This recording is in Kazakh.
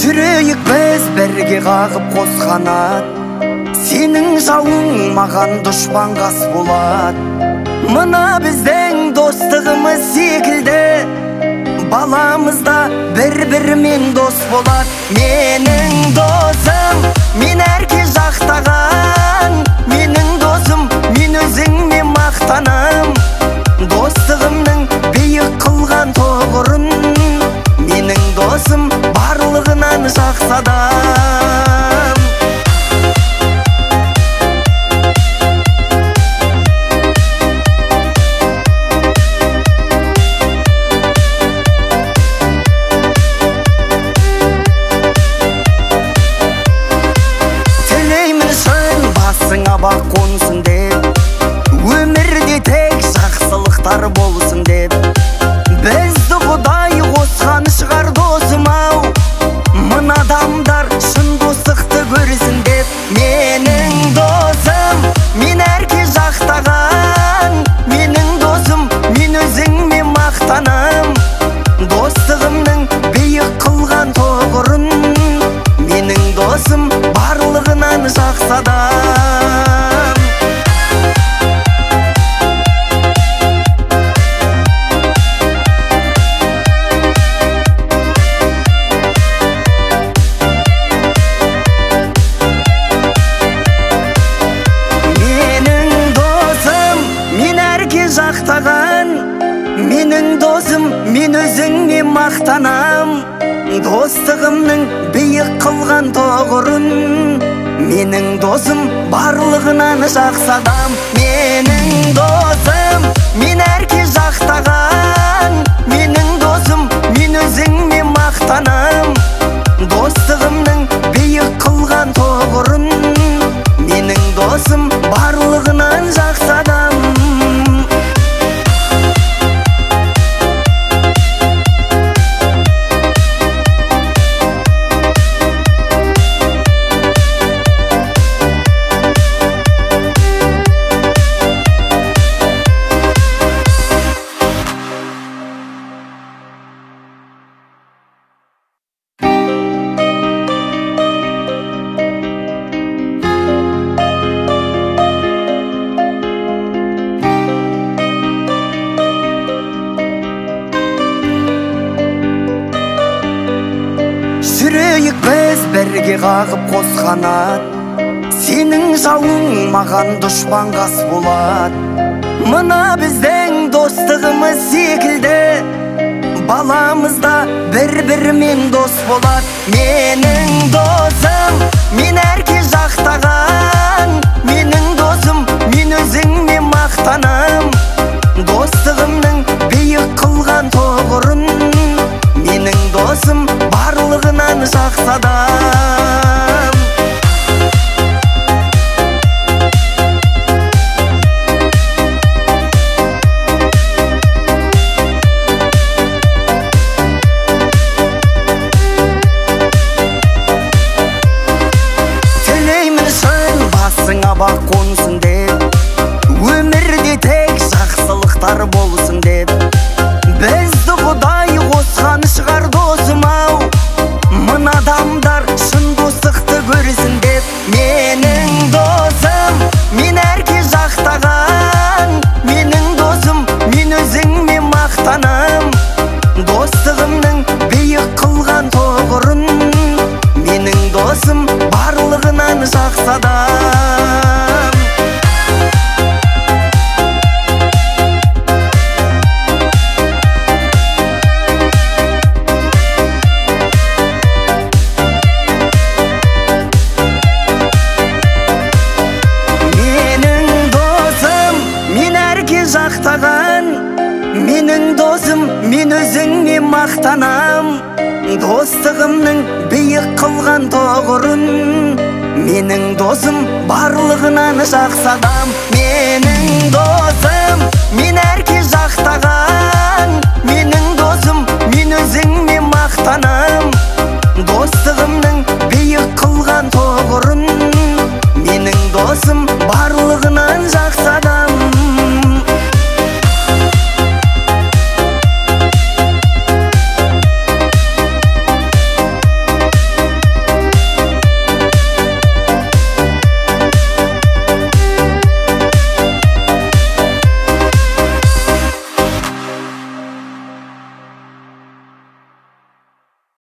Жүрейік біз бірге қағып қос қанат, сенің жауың маған дұшпан қас болат. Мына біздің достығымыз секілді, баламызда бір-бірімен дос болат. Менің досым, мен әрке жақтаған, менің досым, мен өзіңме мақтанам. Достығымның биік қылған тоғырын, менің досым барлығынан жақсы адам. Бақ қонсын деп, өмірде тек жақсылықтар болсын деп, бізді Құдай қосқан шығар досым-ау, мына адамдар шын достықты көрсін деп. Менің досым, мен әрке жақтаған, менің досым, мен өзіңме мақтанам. Достығымның биік қылған тоғырын, менің досым барлығынан жақсы адам. Менің досым, мен өзіңме мақтанам. Достығымның биік қылған тоғырын, менің досым барлығынан жақсы адам. Менің досым, мен әрке жақтаған, менің досым, мен өзіңме мақтанам. Достығымның биік қылған тоғырын, менің досым барлығынан жақсы адам. Жүрейік біз бірге қағып қос қанат, сенің жауың маған дұшпан қас болат. Мына біздің достығымыз секілді, баламызда бір-бірімен дос болат. Менің досым, мен әрке жақтаған, менің досым, мен өзіңме мақтанам. Достығымның биік қылған тоғырын, менің досым барлығынан жақсы адам. Тілеймін шын басыңа бақ қонсын деп, өмірде тек жақсылықтар болсын деп, бізді Құдай қосқан шығар досым-ау, мына адамдар шын достықты көрсін деп. Менің досым, мен әрке жақтаған, менің досым, мен өзіңме мақтанам. Достығымның биік қылған тоғырын, менің досым барлығынан жақсы адам. Менің досым, мен өзіңме мақтанам. Достығымның биік қылған тоғырын, менің досым барлығынан жақсы адам. Менің досым, мен әрке жақтаған, менің досым, мен өзіңме мақтанам. Достығымның